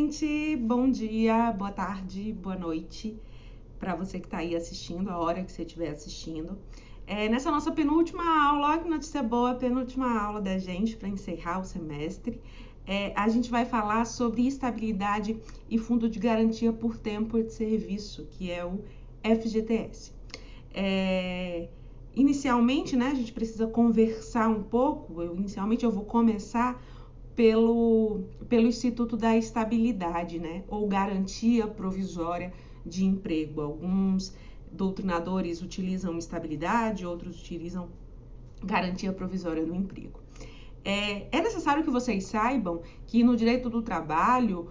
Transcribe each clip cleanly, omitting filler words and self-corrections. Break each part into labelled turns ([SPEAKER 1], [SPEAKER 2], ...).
[SPEAKER 1] gente! Bom dia, boa tarde, boa noite para você que está aí assistindo, a hora que você estiver assistindo. Nessa nossa penúltima aula, olha que notícia boa, penúltima aula da gente para encerrar o semestre, a gente vai falar sobre estabilidade e fundo de garantia por tempo de serviço, que é o FGTS. Inicialmente, né, a gente precisa conversar um pouco. Inicialmente eu vou começar pelo Instituto da Estabilidade, né, ou Garantia Provisória de Emprego. Alguns doutrinadores utilizam estabilidade, outros utilizam Garantia Provisória do Emprego. É necessário que vocês saibam que no direito do trabalho,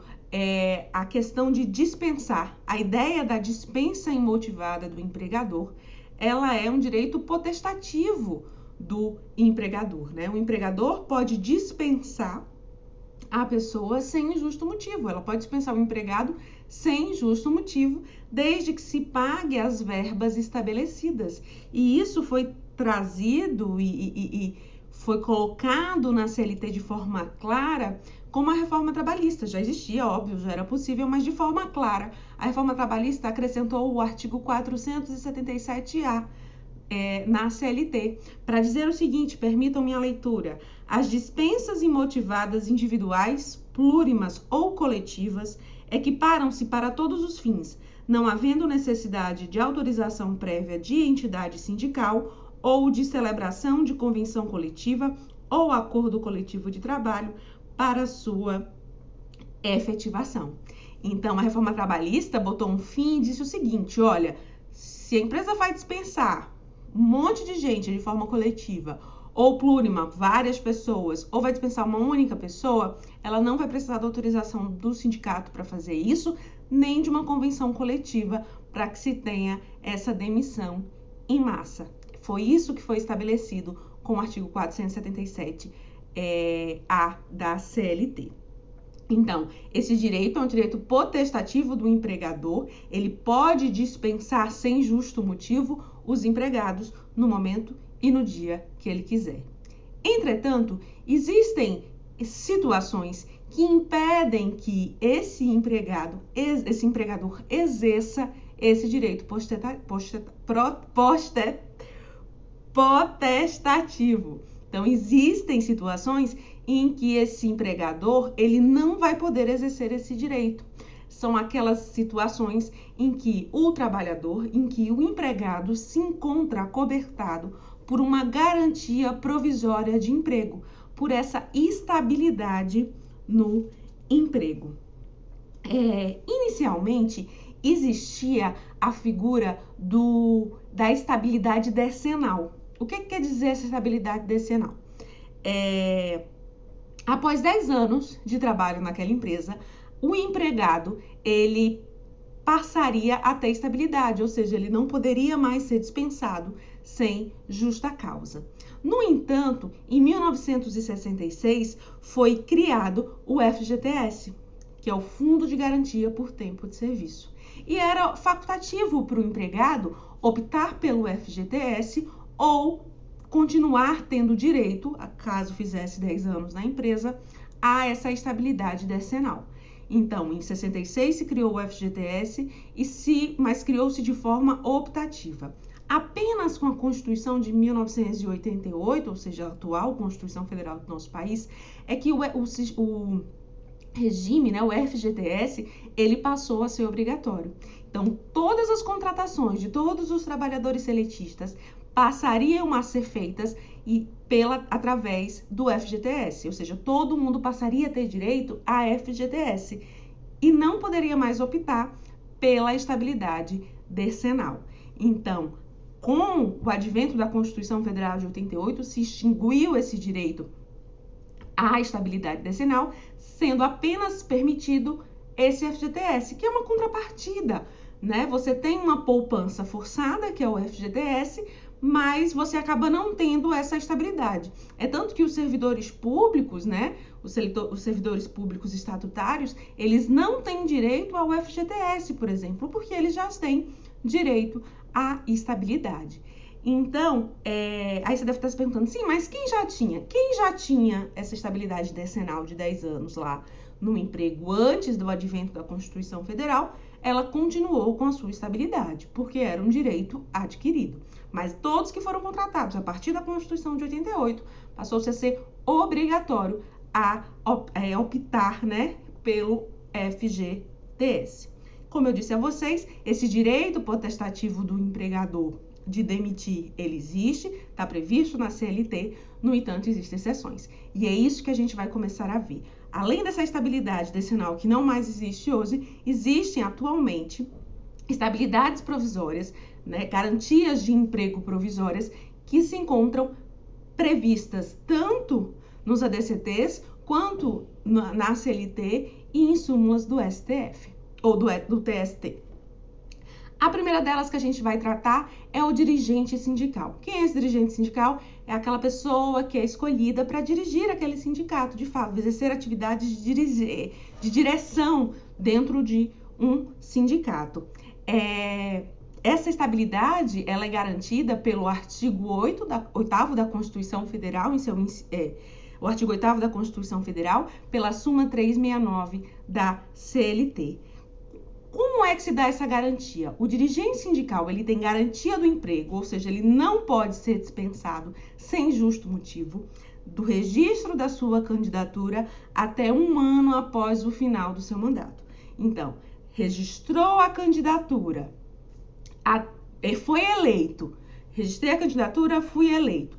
[SPEAKER 1] a questão de dispensar, a ideia da dispensa imotivada do empregador, ela é um direito potestativo do empregador, né? O empregador pode dispensar a pessoa sem justo motivo. Ela pode dispensar o empregado sem justo motivo, desde que se pague as verbas estabelecidas. E isso foi trazido e foi colocado na CLT de forma clara como a reforma trabalhista. Já existia, óbvio, já era possível, mas de forma clara. A reforma trabalhista acrescentou o artigo 477-A na CLT, para dizer o seguinte, permitam-me a leitura: as dispensas imotivadas individuais, plurimas ou coletivas equiparam-se para todos os fins, não havendo necessidade de autorização prévia de entidade sindical ou de celebração de convenção coletiva ou acordo coletivo de trabalho para sua efetivação. Então, a reforma trabalhista botou um fim e disse o seguinte: olha, se a empresa vai dispensar um monte de gente de forma coletiva, ou plurima, várias pessoas, ou vai dispensar uma única pessoa, ela não vai precisar da autorização do sindicato para fazer isso, nem de uma convenção coletiva para que se tenha essa demissão em massa. Foi isso que foi estabelecido com o artigo 477-A da CLT. Então, esse direito é um direito potestativo do empregador, ele pode dispensar sem justo motivo os empregados no momento e no dia que ele quiser. Entretanto, existem situações que impedem que esse empregador exerça esse direito potestativo. Então, existem situações em que esse empregador ele não vai poder exercer esse direito. São aquelas situações em que o trabalhador, em que o empregado se encontra acobertado por uma garantia provisória de emprego, por essa estabilidade no emprego. Inicialmente, existia a figura da estabilidade decenal. O que quer dizer essa estabilidade decenal? Após 10 anos de trabalho naquela empresa, o empregado, ele passaria a ter estabilidade, ou seja, ele não poderia mais ser dispensado sem justa causa. No entanto, em 1966, foi criado o FGTS, que é o Fundo de Garantia por Tempo de Serviço. E era facultativo para o empregado optar pelo FGTS ou continuar tendo direito, caso fizesse 10 anos na empresa, a essa estabilidade decenal. Então, em 66 se criou o FGTS, mas criou-se de forma optativa. Apenas com a Constituição de 1988, ou seja, a atual Constituição Federal do nosso país, é que o regime, né, o FGTS, ele passou a ser obrigatório. Então, todas as contratações de todos os trabalhadores seletistas passariam a ser feitas através do FGTS, ou seja, todo mundo passaria a ter direito a FGTS e não poderia mais optar pela estabilidade decenal. Então, com o advento da Constituição Federal de 88, se extinguiu esse direito à estabilidade decenal, sendo apenas permitido esse FGTS, que é uma contrapartida, né? Você tem uma poupança forçada, que é o FGTS, mas você acaba não tendo essa estabilidade. É tanto que os servidores públicos, né, os servidores públicos estatutários, eles não têm direito ao FGTS, por exemplo, porque eles já têm direito à estabilidade. Então, aí você deve estar se perguntando, sim, mas quem já tinha? Quem já tinha essa estabilidade decenal de 10 anos lá no emprego antes do advento da Constituição Federal, ela continuou com a sua estabilidade, porque era um direito adquirido. Mas todos que foram contratados a partir da Constituição de 88, passou-se a ser obrigatório a optar, né, pelo FGTS. Como eu disse a vocês, esse direito potestativo do empregador de demitir, ele existe, está previsto na CLT, no entanto, existem exceções. E é isso que a gente vai começar a ver. Além dessa estabilidade decenal que não mais existe hoje, existem atualmente estabilidades provisórias, né, garantias de emprego provisórias que se encontram previstas tanto nos ADCTs quanto na CLT e em súmulas do STF ou do TST. A primeira delas que a gente vai tratar é o dirigente sindical. Quem é esse dirigente sindical? É aquela pessoa que é escolhida para dirigir aquele sindicato, de fato, exercer atividades de direção dentro de um sindicato. Essa estabilidade ela é garantida pelo artigo 8º da Constituição Federal, o artigo 8º da Constituição Federal, pela súmula 369 da CLT. Como é que se dá essa garantia? O dirigente sindical, ele tem garantia do emprego, ou seja, ele não pode ser dispensado sem justo motivo, do registro da sua candidatura até 1 ano após o final do seu mandato. Então, registrou a candidatura, foi eleito, registrei a candidatura, fui eleito.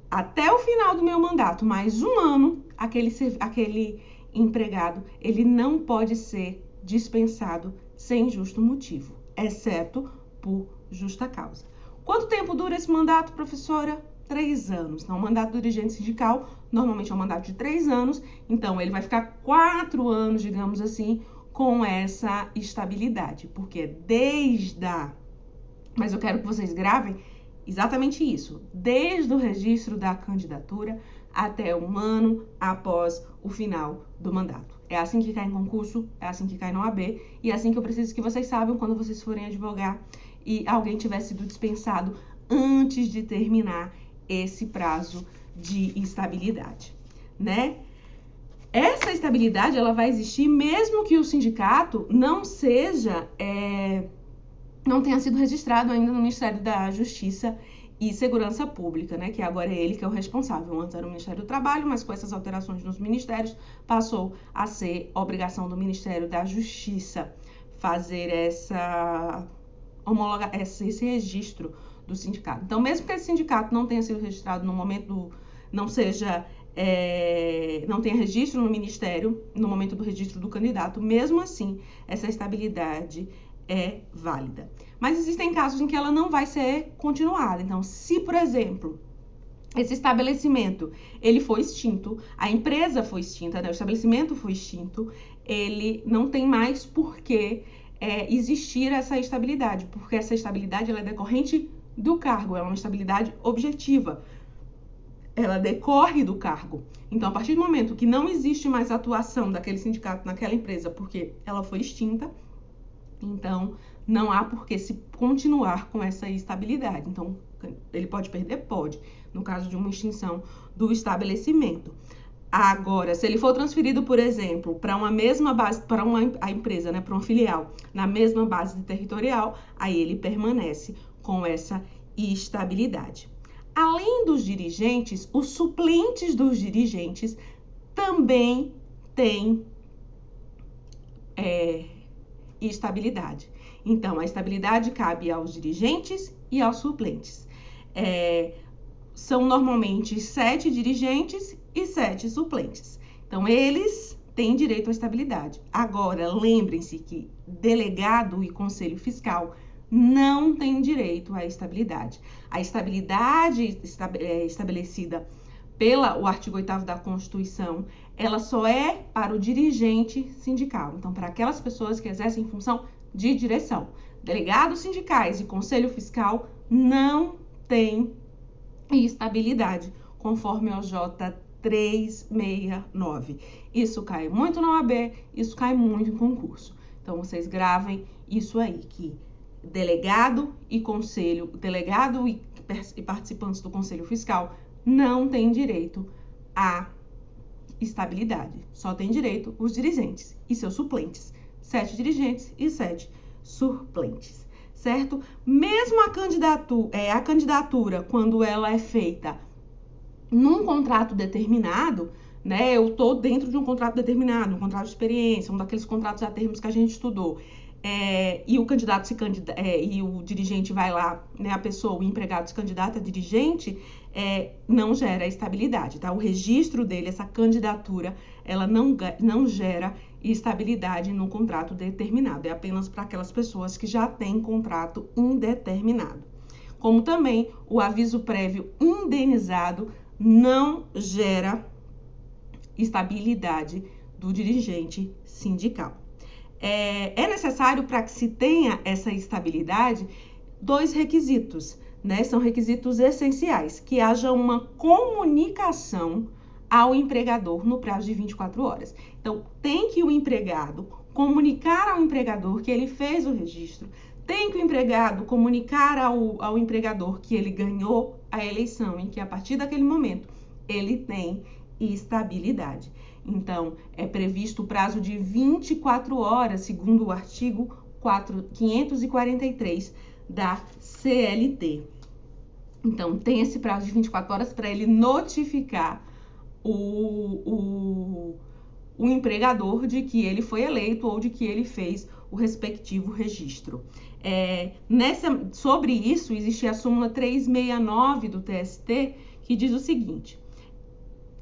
[SPEAKER 1] Até o final do meu mandato, mais 1 ano, aquele empregado, ele não pode ser dispensado sem justo motivo, exceto por justa causa. Quanto tempo dura esse mandato, professora? 3 anos. Então, o mandato do dirigente sindical normalmente é um mandato de 3 anos, então ele vai ficar 4 anos, digamos assim, com essa estabilidade, porque mas eu quero que vocês gravem exatamente isso, desde o registro da candidatura até 1 ano após o final do mandato. É assim que cai em concurso, é assim que cai no OAB, e é assim que eu preciso que vocês saibam quando vocês forem advogar e alguém tiver sido dispensado antes de terminar esse prazo de estabilidade, né? Essa estabilidade, ela vai existir mesmo que o sindicato não tenha sido registrado ainda no Ministério da Justiça e Segurança Pública, né, que agora é ele que é o responsável. Antes era o Ministério do Trabalho, mas com essas alterações nos ministérios, passou a ser obrigação do Ministério da Justiça fazer esse registro do sindicato. Então, mesmo que esse sindicato não tenha sido registrado no momento não tenha registro no Ministério, no momento do registro do candidato, mesmo assim, essa estabilidade é válida. Mas existem casos em que ela não vai ser continuada. Então, se, por exemplo, esse estabelecimento, ele foi extinto, a empresa foi extinta, né? O estabelecimento foi extinto, ele não tem mais por que existir essa estabilidade, porque essa estabilidade ela é decorrente do cargo, é uma estabilidade objetiva, ela decorre do cargo. Então, a partir do momento que não existe mais atuação daquele sindicato naquela empresa, porque ela foi extinta, então não há por que se continuar com essa estabilidade. Então, ele pode perder? Pode, no caso de uma extinção do estabelecimento. Agora, se ele for transferido, por exemplo, para uma mesma base, para a empresa, né, para uma filial, na mesma base territorial, aí ele permanece com essa estabilidade. Além dos dirigentes, os suplentes dos dirigentes também têm estabilidade. Então, a estabilidade cabe aos dirigentes e aos suplentes. São normalmente 7 dirigentes e 7 suplentes. Então, eles têm direito à estabilidade. Agora, lembrem-se que delegado e conselho fiscal não têm direito à estabilidade. A estabilidade estabelecida pelo artigo 8º da Constituição, ela só é para o dirigente sindical. Então, para aquelas pessoas que exercem função de direção. Delegados sindicais e conselho fiscal não têm estabilidade, conforme o J 369. Isso cai muito na OAB, isso cai muito em concurso. Então, vocês gravem isso aí, que delegado e participantes do Conselho Fiscal não têm direito à estabilidade. Só tem direito os dirigentes e seus suplentes. 7 dirigentes e 7 suplentes, certo? Mesmo a candidatura, quando ela é feita num contrato determinado, né? Eu estou dentro de um contrato determinado, um contrato de experiência, um daqueles contratos a termos que a gente estudou. E o candidato e o dirigente vai lá, né? A pessoa, o empregado se candidata a dirigente, não gera estabilidade, tá? O registro dele, essa candidatura, ela não gera estabilidade no contrato determinado. É apenas para aquelas pessoas que já têm contrato indeterminado. Como também o aviso prévio indenizado não gera estabilidade do dirigente sindical. É necessário, para que se tenha essa estabilidade, 2 requisitos, né? São requisitos essenciais: que haja uma comunicação ao empregador no prazo de 24 horas. Então, tem que o empregado comunicar ao empregador que ele fez o registro, tem que o empregado comunicar ao empregador que ele ganhou a eleição e que, a partir daquele momento, ele tem estabilidade. Então, é previsto o prazo de 24 horas, segundo o artigo 543 da CLT. Então, tem esse prazo de 24 horas para ele notificar o empregador de que ele foi eleito ou de que ele fez o respectivo registro. Sobre isso, existe a súmula 369 do TST, que diz o seguinte: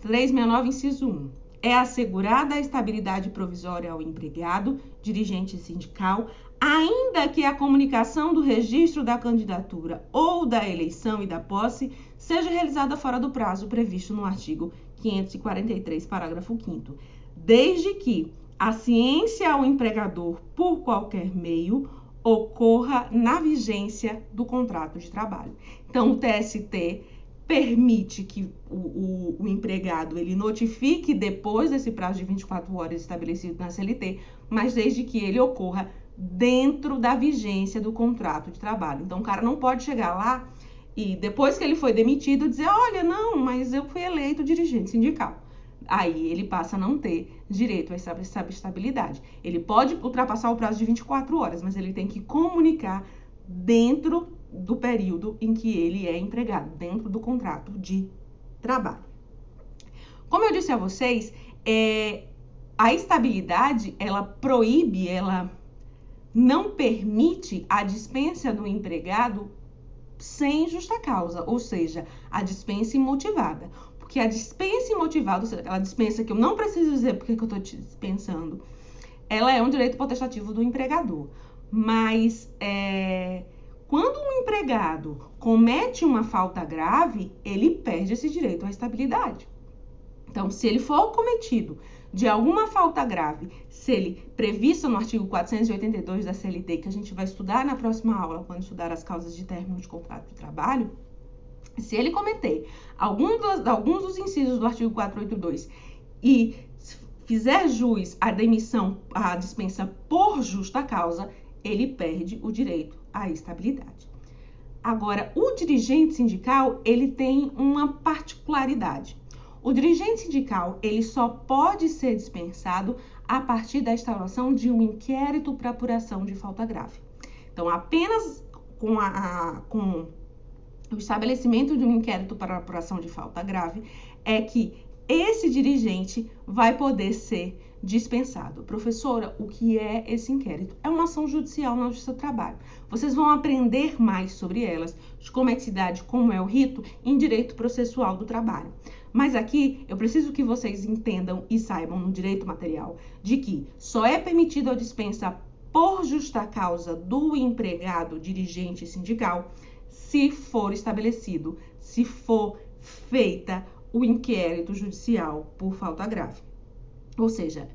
[SPEAKER 1] 369, inciso 1. É assegurada a estabilidade provisória ao empregado, dirigente sindical, ainda que a comunicação do registro da candidatura ou da eleição e da posse seja realizada fora do prazo previsto no artigo 543, parágrafo 5º, desde que a ciência ao empregador por qualquer meio ocorra na vigência do contrato de trabalho. Então, o TST permite que o empregado ele notifique depois desse prazo de 24 horas estabelecido na CLT, mas desde que ele ocorra dentro da vigência do contrato de trabalho. Então, o cara não pode chegar lá e, depois que ele foi demitido, dizer: olha, não, mas eu fui eleito dirigente sindical. Aí ele passa a não ter direito a essa estabilidade. Ele pode ultrapassar o prazo de 24 horas, mas ele tem que comunicar dentro do período em que ele é empregado, dentro do contrato de trabalho. Como eu disse a vocês, a estabilidade, ela proíbe, ela não permite a dispensa do empregado sem justa causa, ou seja, a dispensa imotivada. Porque a dispensa imotivada, ou seja, aquela dispensa que eu não preciso dizer porque que eu estou dispensando, ela é um direito potestativo do empregador. Mas quando um empregado comete uma falta grave, ele perde esse direito à estabilidade. Então, se ele for cometido de alguma falta grave, se ele prevista no artigo 482 da CLT, que a gente vai estudar na próxima aula, quando estudar as causas de término de contrato de trabalho, se ele cometer alguns dos incisos do artigo 482 e fizer jus à demissão, à dispensa por justa causa, ele perde o direito à estabilidade. Agora, o dirigente sindical, ele tem uma particularidade. O dirigente sindical, ele só pode ser dispensado a partir da instauração de um inquérito para apuração de falta grave. Então, apenas com o estabelecimento de um inquérito para apuração de falta grave é que esse dirigente vai poder ser dispensado. Professora, o que é esse inquérito? É uma ação judicial na Justiça do Trabalho. Vocês vão aprender mais sobre elas, de como é que se dá, de como é o rito em direito processual do trabalho. Mas aqui eu preciso que vocês entendam e saibam no direito material de que só é permitido a dispensa por justa causa do empregado dirigente sindical se for estabelecido, se for feita o inquérito judicial por falta grave. Ou seja,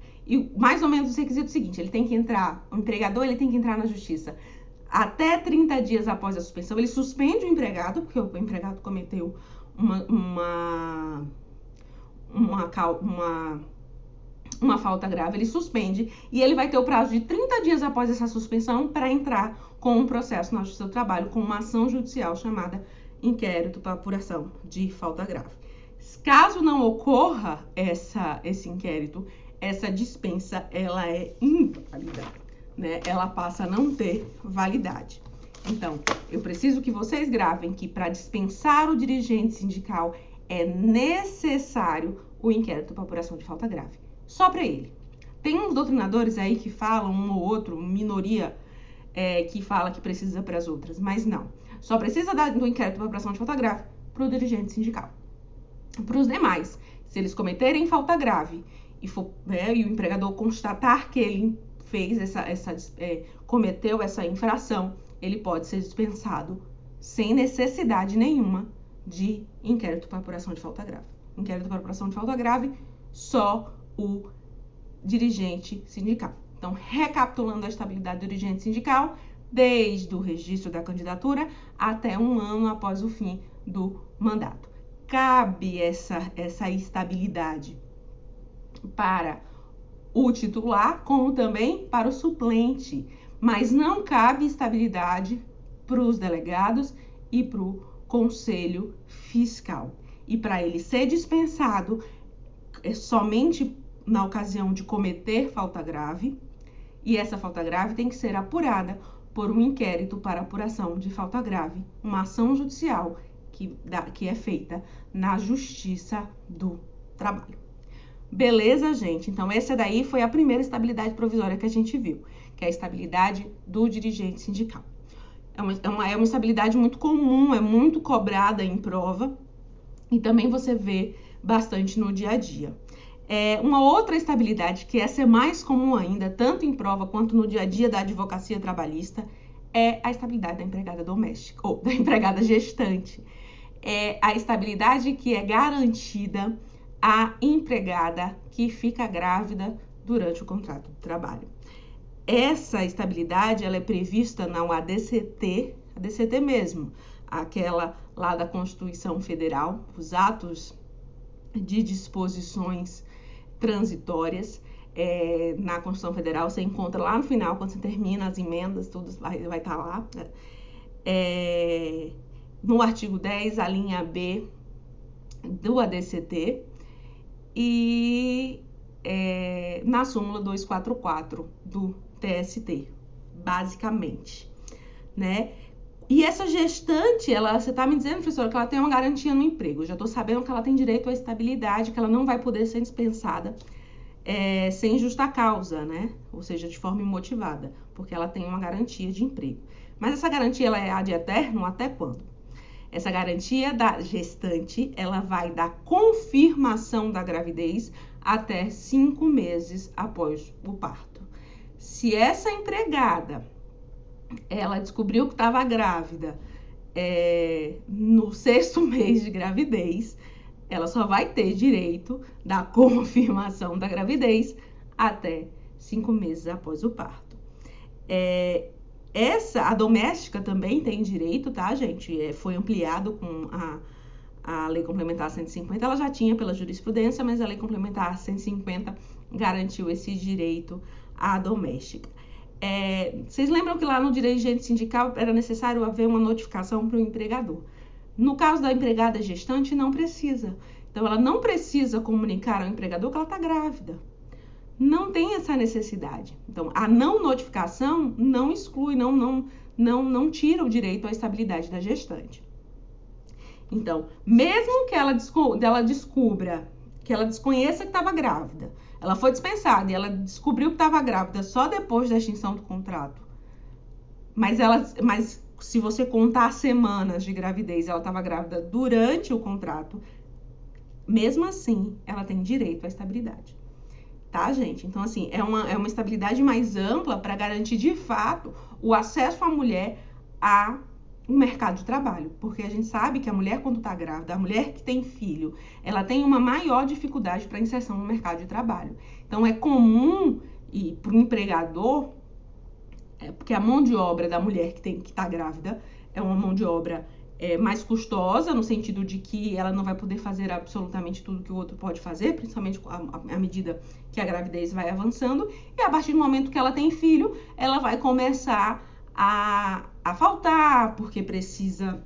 [SPEAKER 1] mais ou menos o requisito seguinte: ele tem que entrar, o empregador ele tem que entrar na justiça até 30 dias após a suspensão. Ele suspende o empregado, porque o empregado cometeu uma falta grave, ele suspende e ele vai ter o prazo de 30 dias após essa suspensão para entrar com um processo na Justiça do Trabalho, com uma ação judicial chamada inquérito para apuração de falta grave. Caso não ocorra esse inquérito, essa dispensa, ela é inválida, né? Ela passa a não ter validade. Então, eu preciso que vocês gravem que para dispensar o dirigente sindical é necessário o inquérito para apuração de falta grave. Só para ele. Tem uns doutrinadores aí que falam, um ou outro, minoria, que fala que precisa para as outras, mas não. Só precisa do inquérito para apuração de falta grave para o dirigente sindical. Para os demais, se eles cometerem falta grave e o empregador constatar que ele fez cometeu essa infração, ele pode ser dispensado sem necessidade nenhuma de inquérito para apuração de falta grave. Inquérito para apuração de falta grave, só o dirigente sindical. Então, recapitulando a estabilidade do dirigente sindical, desde o registro da candidatura até 1 ano após o fim do mandato. Cabe essa estabilidade para o titular, como também para o suplente, mas não cabe estabilidade para os delegados e para o conselho fiscal. E para ele ser dispensado, é somente na ocasião de cometer falta grave, e essa falta grave tem que ser apurada por um inquérito para apuração de falta grave, uma ação judicial que é feita na Justiça do Trabalho. Beleza, gente? Então, essa daí foi a primeira estabilidade provisória que a gente viu, que é a estabilidade do dirigente sindical. É uma estabilidade muito comum, é muito cobrada em prova e também você vê bastante no dia a dia. Uma outra estabilidade, que essa é mais comum ainda, tanto em prova quanto no dia a dia da advocacia trabalhista, é a estabilidade da empregada doméstica, ou da empregada gestante. É a estabilidade que é garantida à empregada que fica grávida durante o contrato de trabalho. Essa estabilidade, ela é prevista na ADCT, ADCT mesmo, aquela lá da Constituição Federal, os atos de disposições transitórias. Na Constituição Federal, você encontra lá no final, quando você termina as emendas, tudo vai estar lá. No artigo 10, a linha B do ADCT e na súmula 244 do TST, basicamente, né? E essa gestante, você está me dizendo, professora, que ela tem uma garantia no emprego. Eu já estou sabendo que ela tem direito à estabilidade, que ela não vai poder ser dispensada sem justa causa, né? Ou seja, de forma imotivada, porque ela tem uma garantia de emprego. Mas essa garantia, ela é ad eterno até quando? Essa garantia da gestante, ela vai da confirmação da gravidez até 5 meses após o parto. Se essa empregada, ela descobriu que estava grávida no 6º mês de gravidez, ela só vai ter direito da confirmação da gravidez até 5 meses após o parto. A doméstica também tem direito, tá, gente? Foi ampliado com a Lei Complementar 150, ela já tinha pela jurisprudência, mas a Lei Complementar 150 garantiu esse direito à doméstica. Vocês lembram que lá no dirigente sindical era necessário haver uma notificação para o empregador? No caso da empregada gestante, não precisa. Então, ela não precisa comunicar ao empregador que ela está grávida. Não tem essa necessidade. Então, a não notificação não exclui, não tira o direito à estabilidade da gestante. Então, mesmo que ela descubra, que ela desconheça que estava grávida, ela foi dispensada e ela descobriu que estava grávida só depois da extinção do contrato, mas se você contar semanas de gravidez, ela estava grávida durante o contrato, mesmo assim, ela tem direito à estabilidade. Tá, gente? Então, assim, é uma estabilidade mais ampla para garantir, de fato, o acesso à mulher ao mercado de trabalho. Porque a gente sabe que a mulher, quando está grávida, a mulher que tem filho, ela tem uma maior dificuldade para inserção no mercado de trabalho. Então, é comum, e para o empregador, porque a mão de obra da mulher que está grávida é uma mão de obra mais custosa, no sentido de que ela não vai poder fazer absolutamente tudo que o outro pode fazer, principalmente à medida que a gravidez vai avançando, e a partir do momento que ela tem filho, ela vai começar a faltar, porque precisa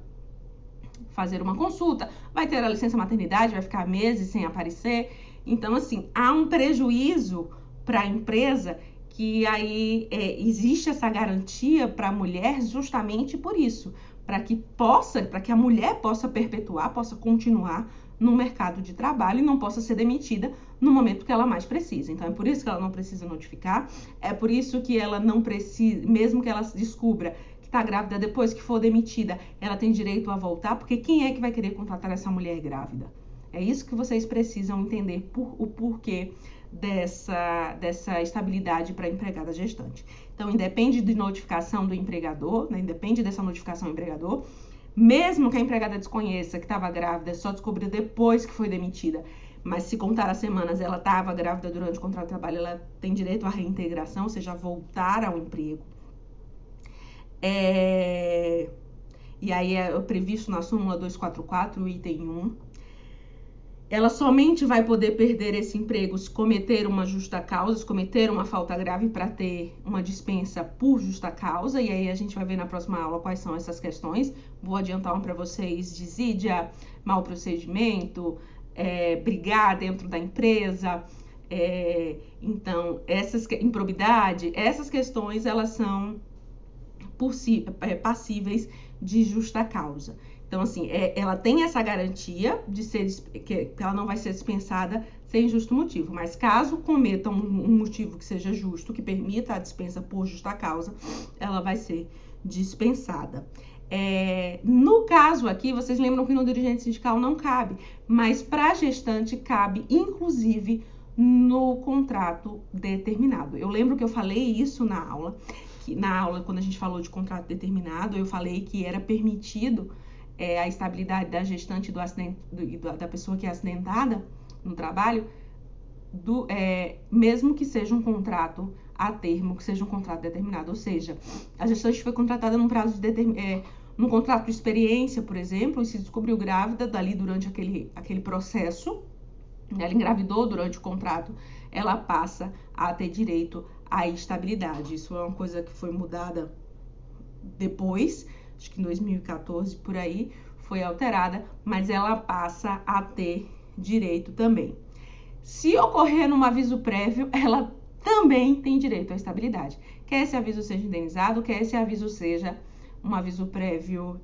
[SPEAKER 1] fazer uma consulta, vai ter a licença maternidade, vai ficar meses sem aparecer. Então, assim, há um prejuízo para a empresa que aí existe essa garantia para a mulher justamente por isso, para que a mulher possa perpetuar, possa continuar no mercado de trabalho e não possa ser demitida no momento que ela mais precisa. Então, é por isso que ela não precisa notificar, é por isso que ela não precisa, mesmo que ela descubra que está grávida depois que for demitida, ela tem direito a voltar, porque quem é que vai querer contratar essa mulher grávida? É isso que vocês precisam entender, o porquê dessa estabilidade para a empregada gestante. Então, independe de notificação do empregador, né? Independe dessa notificação do empregador, mesmo que a empregada desconheça que estava grávida, só descobriu depois que foi demitida, mas se contar as semanas ela estava grávida durante o contrato de trabalho, ela tem direito à reintegração, ou seja, voltar ao emprego. E aí é previsto na súmula 244, item 1. Ela somente vai poder perder esse emprego se cometer uma justa causa, se cometer uma falta grave para ter uma dispensa por justa causa. E aí a gente vai ver na próxima aula quais são essas questões. Vou adiantar uma para vocês: desídia, mau procedimento, brigar dentro da empresa. Então, improbidade, essas questões elas são passíveis de justa causa. Então, assim, ela tem essa garantia de que ela não vai ser dispensada sem justo motivo. Mas caso cometa um motivo que seja justo, que permita a dispensa por justa causa, ela vai ser dispensada. No caso aqui, vocês lembram que no dirigente sindical não cabe, mas para a gestante cabe, inclusive, no contrato determinado. Eu lembro que eu falei isso na aula, quando a gente falou de contrato determinado, eu falei que era permitido a estabilidade da gestante da pessoa que é acidentada no trabalho, mesmo que seja um contrato a termo, que seja um contrato determinado. Ou seja, a gestante foi contratada num prazo num contrato de experiência, por exemplo, e se descobriu grávida dali durante aquele processo, ela engravidou durante o contrato, ela passa a ter direito à estabilidade. Isso é uma coisa que foi mudada depois, acho que em 2014, por aí, foi alterada, mas ela passa a ter direito também. Se ocorrer num aviso prévio, ela também tem direito à estabilidade. Quer esse aviso seja indenizado, quer esse aviso seja um aviso prévio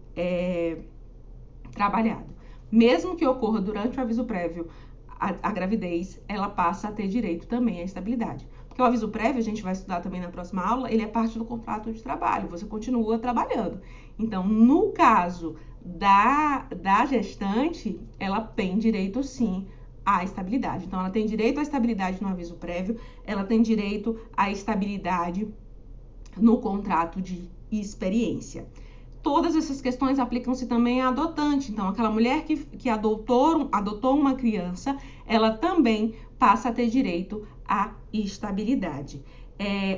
[SPEAKER 1] trabalhado. Mesmo que ocorra durante o aviso prévio a gravidez, ela passa a ter direito também à estabilidade. Porque o aviso prévio, a gente vai estudar também na próxima aula, ele é parte do contrato de trabalho, você continua trabalhando. Então, no caso da gestante, ela tem direito sim à estabilidade. Então, ela tem direito à estabilidade no aviso prévio, ela tem direito à estabilidade no contrato de experiência. Todas essas questões aplicam-se também à adotante. Então, aquela mulher que adotou uma criança, ela também passa a ter direito à estabilidade.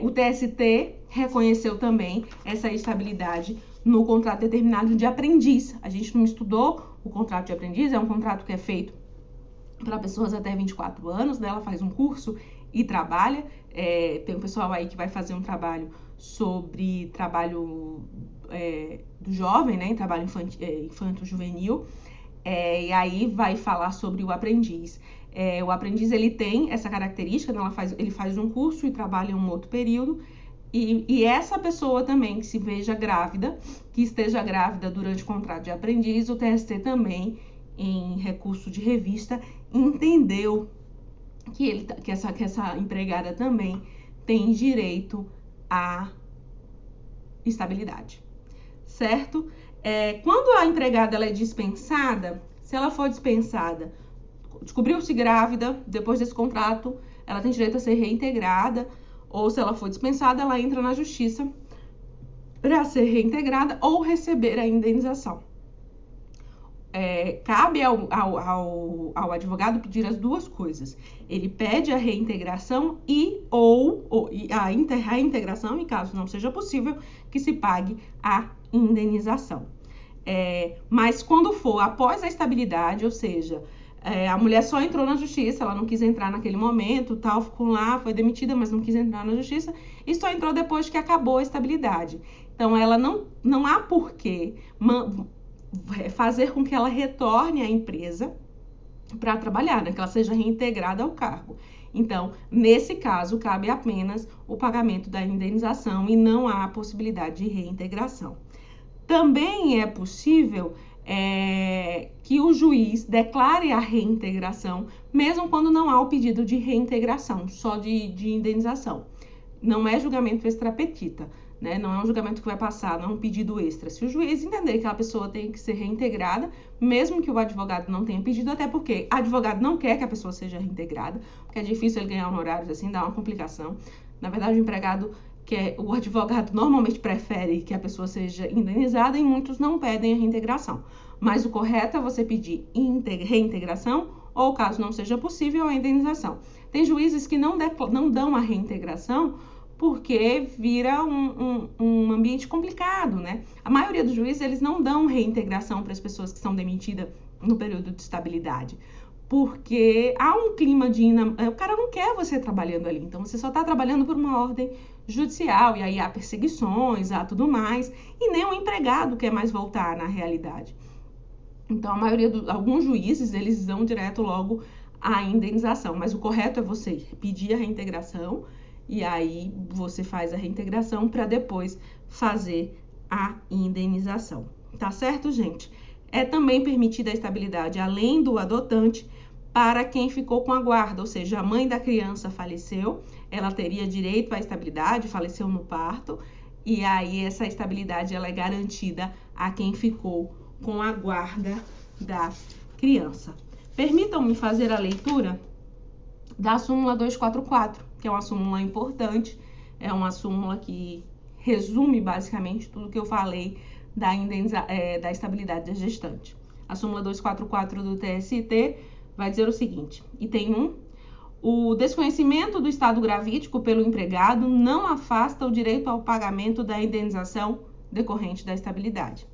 [SPEAKER 1] O TST reconheceu também essa estabilidade no contrato determinado de aprendiz. A gente não estudou o contrato de aprendiz, é um contrato que é feito para pessoas até 24 anos, né? Ela faz um curso e trabalha. Tem um pessoal aí que vai fazer um trabalho sobre trabalho do jovem, né? Trabalho infanto-juvenil. E aí vai falar sobre o aprendiz. O aprendiz, ele tem essa característica, né? Ele faz um curso e trabalha em um outro período. E essa pessoa também que se veja grávida, que esteja grávida durante o contrato de aprendiz, o TST também, em recurso de revista, entendeu que essa empregada também tem direito à estabilidade, certo? Quando a empregada ela é dispensada, se ela for dispensada, descobriu-se grávida, depois desse contrato, ela tem direito a ser reintegrada, ou se ela for dispensada, ela entra na justiça para ser reintegrada ou receber a indenização. Cabe ao advogado pedir as duas coisas. Ele pede a reintegração ou a reintegração, em caso não seja possível, que se pague a indenização. Mas quando for após a estabilidade, ou seja, a mulher só entrou na justiça, ela não quis entrar naquele momento, tal, ficou lá, foi demitida, mas não quis entrar na justiça, e só entrou depois que acabou a estabilidade. Então, ela não há porquê fazer com que ela retorne à empresa para trabalhar, né? Que ela seja reintegrada ao cargo. Então, nesse caso, cabe apenas o pagamento da indenização e não há possibilidade de reintegração. Também é possível que o juiz declare a reintegração, mesmo quando não há o pedido de reintegração, só de indenização. Não é julgamento extrapetita, né? Não é um julgamento que vai passar, não é um pedido extra. Se o juiz entender que a pessoa tem que ser reintegrada, mesmo que o advogado não tenha pedido, até porque o advogado não quer que a pessoa seja reintegrada, porque é difícil ele ganhar honorários assim, dá uma complicação. Na verdade, o empregado o advogado normalmente prefere que a pessoa seja indenizada e muitos não pedem a reintegração. Mas o correto é você pedir reintegração ou, caso não seja possível, a indenização. Tem juízes que não dão a reintegração porque vira um ambiente complicado, né? A maioria dos juízes, eles não dão reintegração para as pessoas que são demitidas no período de estabilidade, porque há um clima o cara não quer você trabalhando ali, então você só está trabalhando por uma ordem judicial, e aí há perseguições, há tudo mais, e nem o empregado quer mais voltar na realidade. Então, alguns juízes, eles dão direto logo a indenização, mas o correto é você pedir a reintegração, e aí você faz a reintegração para depois fazer a indenização. Tá certo, gente? É também permitida a estabilidade, além do adotante, para quem ficou com a guarda, ou seja, a mãe da criança faleceu, ela teria direito à estabilidade, faleceu no parto, e aí essa estabilidade ela é garantida a quem ficou com a guarda da criança. Permitam-me fazer a leitura da súmula 244, que é uma súmula importante, é uma súmula que resume basicamente tudo que eu falei da estabilidade da gestante. A súmula 244 do TST vai dizer o seguinte: item 1, o desconhecimento do estado gravídico pelo empregado não afasta o direito ao pagamento da indenização decorrente da estabilidade.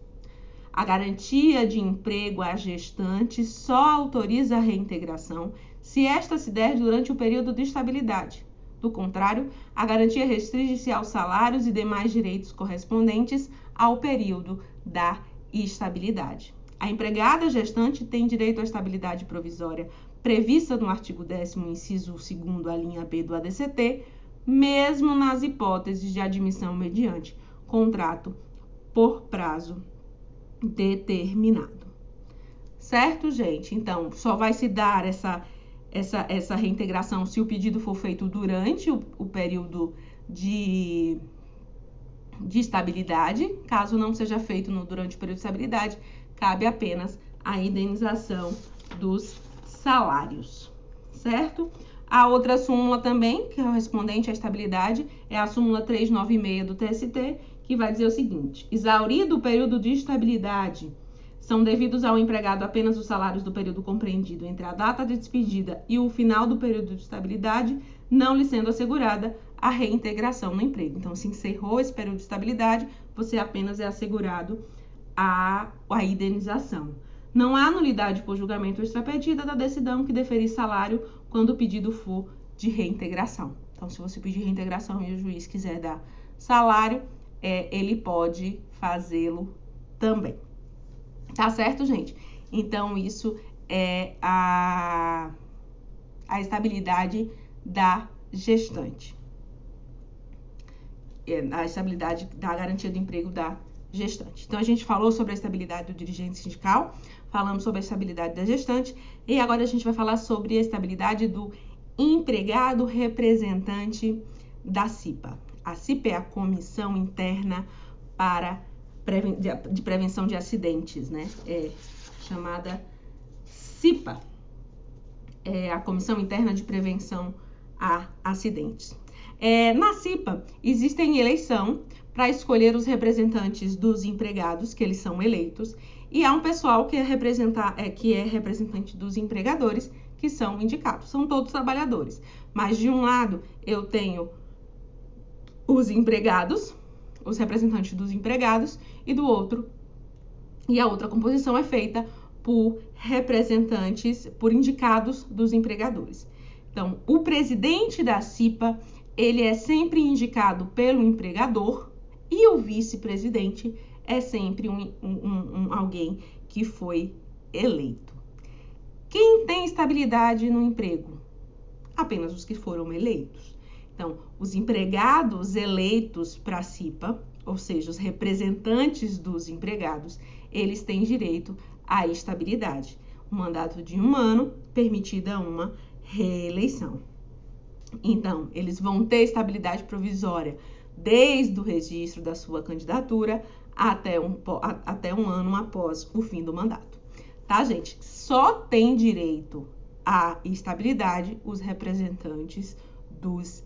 [SPEAKER 1] A garantia de emprego à gestante só autoriza a reintegração se esta se der durante o período de estabilidade. Do contrário, a garantia restringe-se aos salários e demais direitos correspondentes ao período da estabilidade. A empregada gestante tem direito à estabilidade provisória prevista no artigo 10º, inciso 2º, a linha B do ADCT, mesmo nas hipóteses de admissão mediante contrato por prazo determinado. Certo, gente? Então, só vai se dar essa reintegração se o pedido for feito durante o período de estabilidade. Caso não seja feito durante o período de estabilidade, cabe apenas a indenização dos salários, certo? A outra súmula também, que é correspondente à estabilidade, é a súmula 396 do TST, que vai dizer o seguinte: exaurido o período de estabilidade, são devidos ao empregado apenas os salários do período compreendido entre a data de despedida e o final do período de estabilidade, não lhe sendo assegurada a reintegração no emprego. Então, se encerrou esse período de estabilidade, você apenas é assegurado a indenização. Não há nulidade por julgamento extrapetida da decisão que deferir salário quando o pedido for de reintegração. Então, se você pedir reintegração e o juiz quiser dar salário, ele pode fazê-lo também. Tá certo, gente? Então, isso é a estabilidade da gestante. A estabilidade da garantia do emprego da gestante. Então, a gente falou sobre a estabilidade do dirigente sindical, falamos sobre a estabilidade da gestante, e agora a gente vai falar sobre a estabilidade do empregado representante da CIPA. A CIPA é a Comissão Interna de Prevenção de Acidentes, né? É chamada CIPA, é a Comissão Interna de Prevenção a Acidentes. Na CIPA, existem eleição para escolher os representantes dos empregados, que eles são eleitos, e há um pessoal que é representante dos empregadores, que são indicados. São todos trabalhadores. Mas, de um lado, eu tenho os empregados, os representantes dos empregados, e do outro, e a outra composição é feita por por indicados dos empregadores. Então, o presidente da CIPA, ele é sempre indicado pelo empregador, e o vice-presidente é sempre alguém que foi eleito. Quem tem estabilidade no emprego? Apenas os que foram eleitos. Então, os empregados eleitos para a CIPA, ou seja, os representantes dos empregados, eles têm direito à estabilidade. Um mandato de 1 ano, permitida uma reeleição. Então, eles vão ter estabilidade provisória desde o registro da sua candidatura até um ano após o fim do mandato. Tá, gente? Só tem direito à estabilidade os representantes dos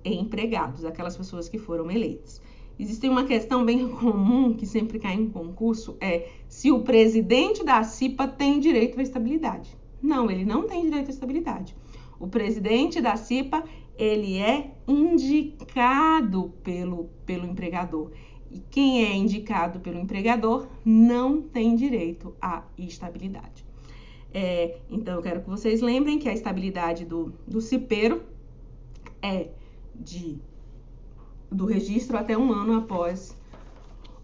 [SPEAKER 1] empregados, aquelas pessoas que foram eleitas. Existe uma questão bem comum que sempre cai em concurso, é se o presidente da CIPA tem direito à estabilidade. Não, ele não tem direito à estabilidade. O presidente da CIPA, ele é indicado pelo empregador. E quem é indicado pelo empregador não tem direito à estabilidade. Então, eu quero que vocês lembrem que a estabilidade do cipeiro é do registro até 1 ano após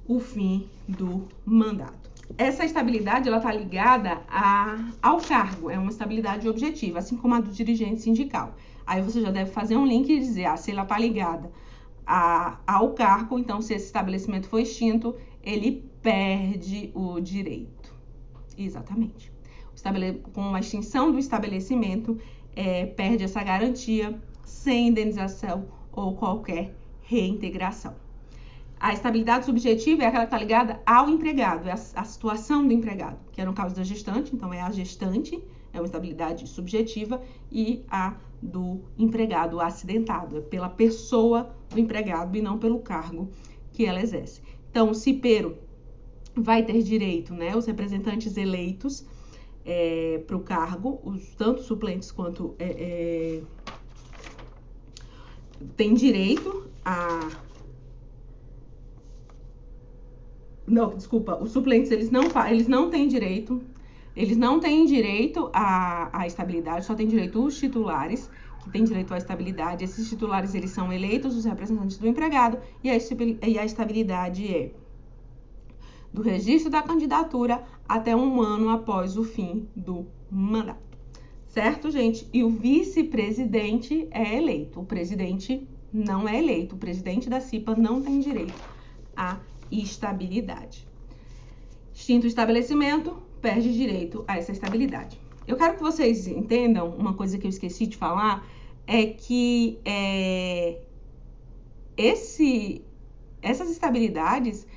[SPEAKER 1] o fim do mandato. Essa estabilidade, ela está ligada ao cargo, é uma estabilidade objetiva, assim como a do dirigente sindical. Aí você já deve fazer um link e dizer, se ela está ligada ao cargo, então se esse estabelecimento for extinto, ele perde o direito. Exatamente. Com a extinção do estabelecimento, perde essa garantia sem indenização ou qualquer reintegração. A estabilidade subjetiva é aquela que está ligada ao empregado, é a situação do empregado, que é no caso da gestante, então é a gestante, é uma estabilidade subjetiva, e a do empregado acidentado, é pela pessoa do empregado e não pelo cargo que ela exerce. Então, o cipeiro vai ter direito, né, os representantes eleitos para o cargo, tanto suplentes quanto tem direito a... Não, desculpa, os suplentes, eles não têm direito, à estabilidade, só tem direito os titulares, que têm direito à estabilidade. Esses titulares, eles são eleitos, os representantes do empregado, e a estabilidade é do registro da candidatura até 1 ano após o fim do mandato. Certo, gente? E o vice-presidente é eleito. O presidente não é eleito. O presidente da CIPA não tem direito à estabilidade. Extinto o estabelecimento, perde direito a essa estabilidade. Eu quero que vocês entendam uma coisa que eu esqueci de falar, é que essas estabilidades,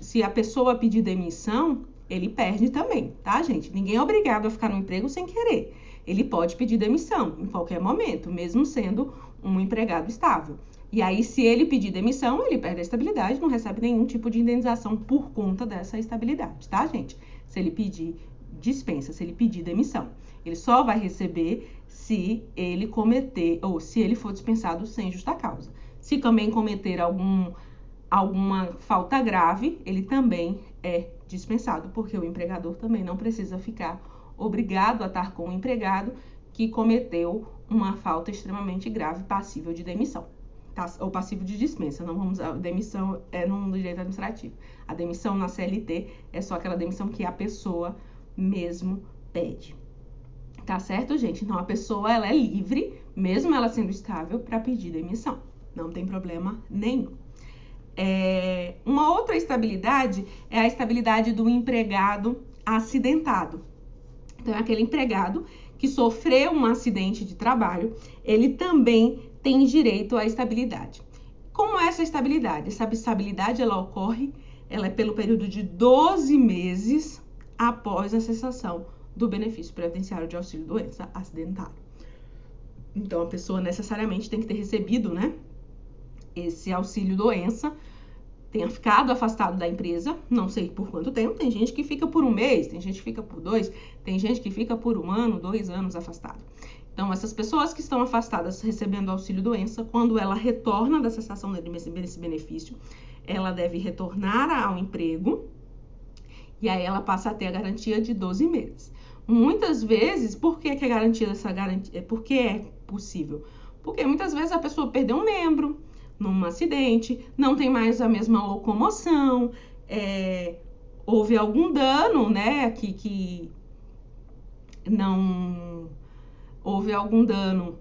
[SPEAKER 1] se a pessoa pedir demissão, ele perde também, tá, gente? Ninguém é obrigado a ficar no emprego sem querer. Ele pode pedir demissão em qualquer momento, mesmo sendo um empregado estável. E aí, se ele pedir demissão, ele perde a estabilidade, não recebe nenhum tipo de indenização por conta dessa estabilidade, tá, gente? Se ele pedir dispensa, se ele pedir demissão. Ele só vai receber se ele cometer, ou se ele for dispensado sem justa causa. Se também cometer alguma falta grave, ele também é dispensado, porque o empregador também não precisa ficar obrigado a estar com o empregado que cometeu uma falta extremamente grave, passível de demissão, tá? Ou passível de dispensa. Não vamos a demissão no direito administrativo. A demissão na CLT é só aquela demissão que a pessoa mesmo pede. Tá certo, gente? Então, a pessoa, ela é livre, mesmo ela sendo estável, para pedir demissão. Não tem problema nenhum. Uma outra estabilidade é a estabilidade do empregado acidentado. Então, é aquele empregado que sofreu um acidente de trabalho, ele também tem direito à estabilidade. Como é essa estabilidade? Essa estabilidade, ela é pelo período de 12 meses após a cessação do benefício previdenciário de auxílio-doença acidentário. Então, a pessoa necessariamente tem que ter recebido, né, esse auxílio-doença, tenha ficado afastado da empresa, não sei por quanto tempo. Tem gente que fica por 1 mês, tem gente que fica por 2, tem gente que fica por 1 ano, 2 anos afastado. Então, essas pessoas que estão afastadas recebendo auxílio-doença, quando ela retorna da cessação desse benefício, ela deve retornar ao emprego e aí ela passa a ter a garantia de 12 meses. Muitas vezes, por que a garantia dessa garantia? Por que é possível? Porque muitas vezes a pessoa perdeu um membro, num acidente, não tem mais a mesma locomoção, houve algum dano, né, que não houve algum dano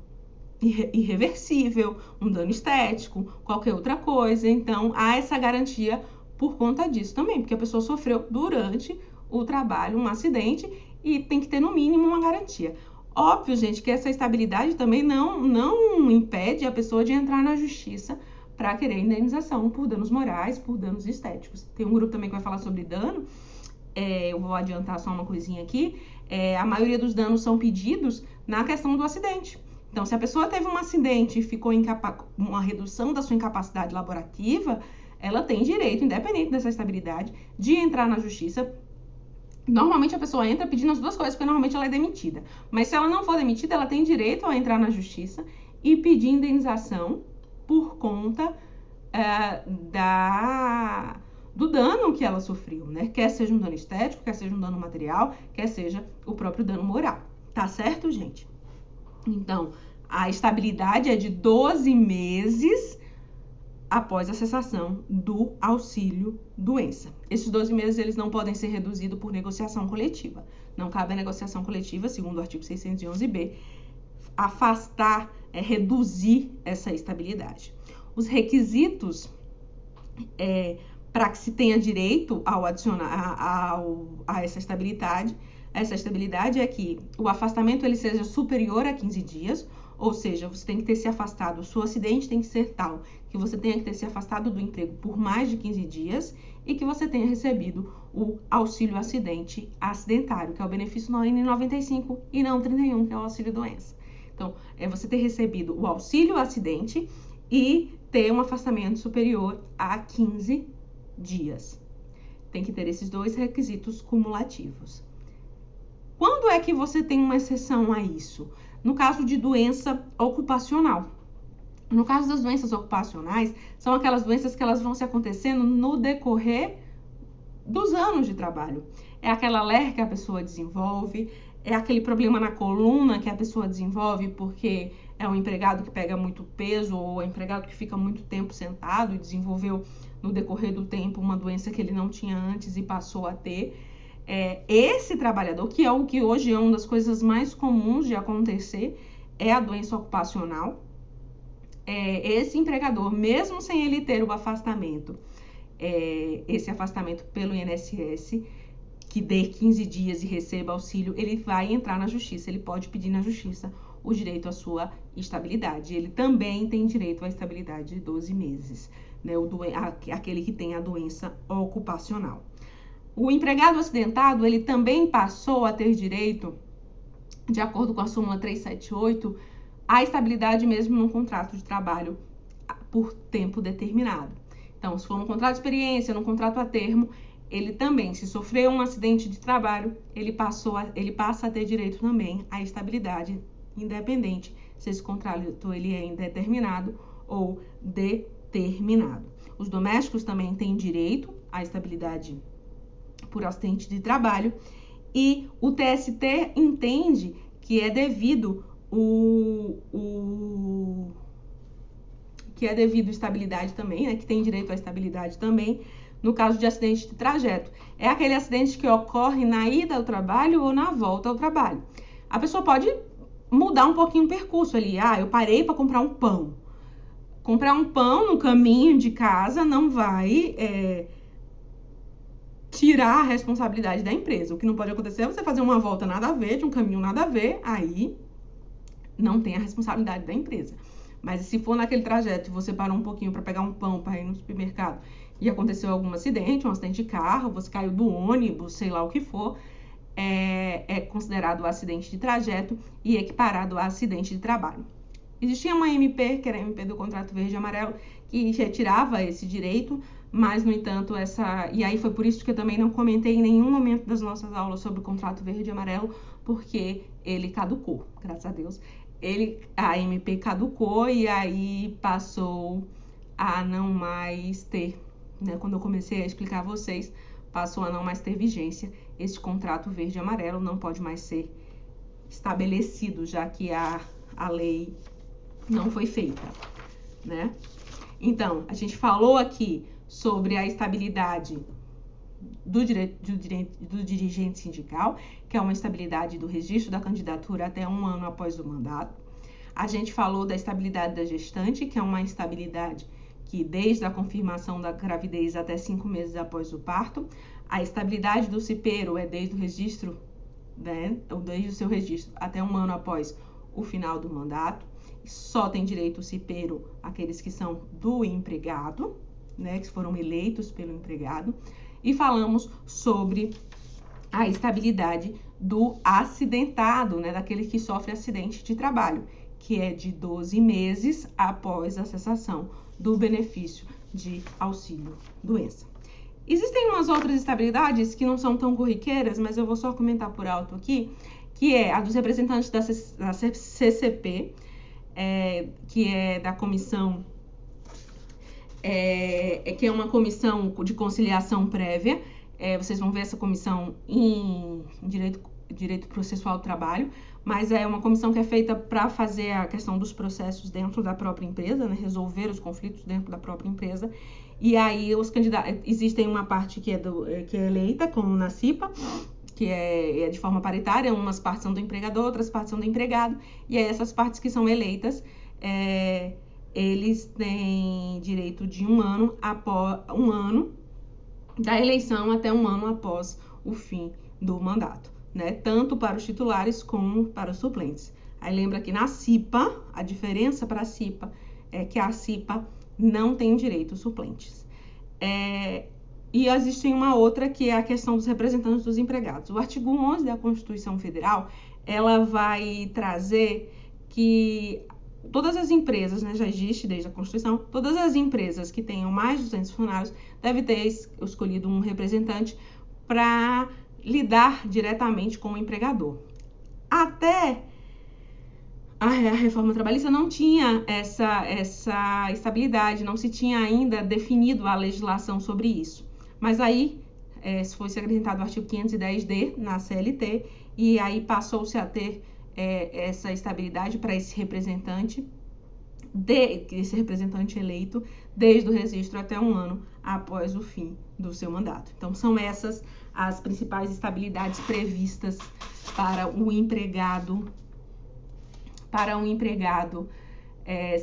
[SPEAKER 1] irreversível, um dano estético, qualquer outra coisa. Então, há essa garantia por conta disso também, porque a pessoa sofreu durante o trabalho um acidente e tem que ter, no mínimo, uma garantia. Óbvio, gente, que essa estabilidade também não impede a pessoa de entrar na justiça para querer indenização por danos morais, por danos estéticos. Tem um grupo também que vai falar sobre dano. Eu vou adiantar só uma coisinha aqui. A maioria dos danos são pedidos na questão do acidente. Então, se a pessoa teve um acidente e ficou uma redução da sua incapacidade laborativa, ela tem direito, independente dessa estabilidade, de entrar na justiça. Normalmente a pessoa entra pedindo as duas coisas, porque normalmente ela é demitida. Mas se ela não for demitida, ela tem direito a entrar na justiça e pedir indenização por conta do dano que ela sofreu, né? Quer seja um dano estético, quer seja um dano material, quer seja o próprio dano moral. Tá certo, gente? Então, a estabilidade é de 12 meses após a cessação do auxílio-doença. Esses 12 meses, eles não podem ser reduzidos por negociação coletiva. Não cabe a negociação coletiva, segundo o artigo 611b, afastar, reduzir essa estabilidade. Os requisitos para que se tenha direito ao a essa estabilidade é que o afastamento ele seja superior a 15 dias, ou seja, você tem que ter se afastado, o seu acidente tem que ser tal, que você tenha que ter se afastado do emprego por mais de 15 dias e que você tenha recebido o auxílio acidente acidentário, que é o benefício no N95 e não 31, que é o auxílio doença. Então, você ter recebido o auxílio acidente e ter um afastamento superior a 15 dias. Tem que ter esses dois requisitos cumulativos. Quando é que você tem uma exceção a isso? No caso de doença ocupacional. No caso das doenças ocupacionais, são aquelas doenças que elas vão se acontecendo no decorrer dos anos de trabalho. É aquela LER que a pessoa desenvolve, é aquele problema na coluna que a pessoa desenvolve porque é um empregado que pega muito peso ou é um empregado que fica muito tempo sentado e desenvolveu no decorrer do tempo uma doença que ele não tinha antes e passou a ter. Esse trabalhador, que é o que hoje é uma das coisas mais comuns de acontecer, é a doença ocupacional. Esse empregador, mesmo sem ele ter o afastamento, esse afastamento pelo INSS, que dê 15 dias e receba auxílio, ele vai entrar na justiça, ele pode pedir na justiça o direito à sua estabilidade. Ele também tem direito à estabilidade de 12 meses, né? Aquele que tem a doença ocupacional. O empregado acidentado, ele também passou a ter direito, de acordo com a súmula 378, à estabilidade mesmo no contrato de trabalho por tempo determinado. Então, se for um contrato de experiência, num contrato a termo, ele também, se sofreu um acidente de trabalho, ele passa a ter direito também à estabilidade, independente se esse contrato ele é indeterminado ou determinado. Os domésticos também têm direito à estabilidade por acidente de trabalho e o TST entende que é devido estabilidade também, né, que tem direito à estabilidade também, no caso de acidente de trajeto. É aquele acidente que ocorre na ida ao trabalho ou na volta ao trabalho. A pessoa pode mudar um pouquinho o percurso ali. Eu parei para comprar um pão. Comprar um pão no caminho de casa não vai tirar a responsabilidade da empresa. O que não pode acontecer é você fazer uma volta nada a ver, de um caminho nada a ver, aí não tem a responsabilidade da empresa. Mas se for naquele trajeto e você parou um pouquinho para pegar um pão para ir no supermercado e aconteceu algum acidente, um acidente de carro, você caiu do ônibus, sei lá o que for, é considerado acidente de trajeto e equiparado a acidente de trabalho. Existia uma MP, que era a MP do contrato verde e amarelo, que retirava esse direito, mas, no entanto, e aí foi por isso que eu também não comentei em nenhum momento das nossas aulas sobre o contrato verde e amarelo, porque ele caducou, graças a Deus. A MP caducou e aí passou a não mais ter, né, quando eu comecei a explicar a vocês, passou a não mais ter vigência. Esse contrato verde e amarelo não pode mais ser estabelecido, já que a lei não foi feita, né? Então, a gente falou aqui sobre a estabilidade do dirigente sindical, que é uma estabilidade do registro da candidatura até 1 ano após o mandato. A gente falou da estabilidade da gestante, que é uma estabilidade que desde a confirmação da gravidez até 5 meses após o parto. A estabilidade do cipeiro é desde o registro, né, desde o seu registro até 1 ano após o final do mandato. Só tem direito o cipeiro aqueles que são do empregado, né, que foram eleitos pelo empregado. E falamos sobre a estabilidade do acidentado, né, daquele que sofre acidente de trabalho, que é de 12 meses após a cessação do benefício de auxílio-doença. Existem umas outras estabilidades que não são tão corriqueiras, mas eu vou só comentar por alto aqui, que é a dos representantes da CCP, que é da comissão, que é uma comissão de conciliação prévia. Vocês vão ver essa comissão em direito processual do trabalho, mas é uma comissão que é feita para fazer a questão dos processos dentro da própria empresa, né, resolver os conflitos dentro da própria empresa. E aí os candidatos, existem uma parte que é eleita, como na CIPA, que é de forma paritária, umas partes são do empregador, outras partes são do empregado, e aí essas partes que são eleitas, eles têm direito de 1 ano após 1 ano da eleição até 1 ano após o fim do mandato, né? Tanto para os titulares como para os suplentes. Aí lembra que na CIPA, a diferença para a CIPA é que a CIPA não tem direito aos suplentes. E existe uma outra que é a questão dos representantes dos empregados. O artigo 11 da Constituição Federal, ela vai trazer que todas as empresas, né, já existe desde a Constituição, todas as empresas que tenham mais de 200 funcionários devem ter escolhido um representante para lidar diretamente com o empregador. Até a reforma trabalhista não tinha essa estabilidade, não se tinha ainda definido a legislação sobre isso. Mas aí foi se acrescentado o artigo 510D na CLT e aí passou-se a ter essa estabilidade para esse representante eleito desde o registro até 1 ano após o fim do seu mandato. Então, são essas as principais estabilidades previstas para um empregado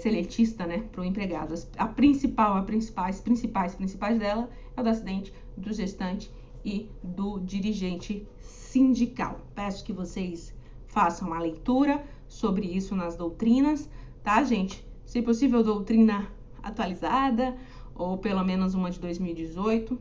[SPEAKER 1] seletista, né, para o empregado. As principais dela é o do acidente, do gestante e do dirigente sindical. Peço que vocês façam uma leitura sobre isso nas doutrinas, tá, gente? Se possível, doutrina atualizada, ou pelo menos uma de 2018,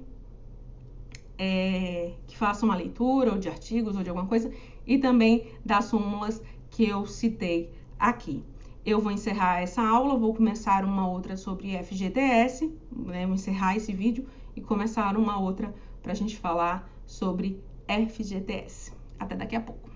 [SPEAKER 1] que façam uma leitura, ou de artigos, ou de alguma coisa, e também das súmulas que eu citei aqui. Eu vou encerrar essa aula, vou começar uma outra sobre FGTS, né? Vou encerrar esse vídeo e começar uma outra para a gente falar sobre FGTS. Até daqui a pouco.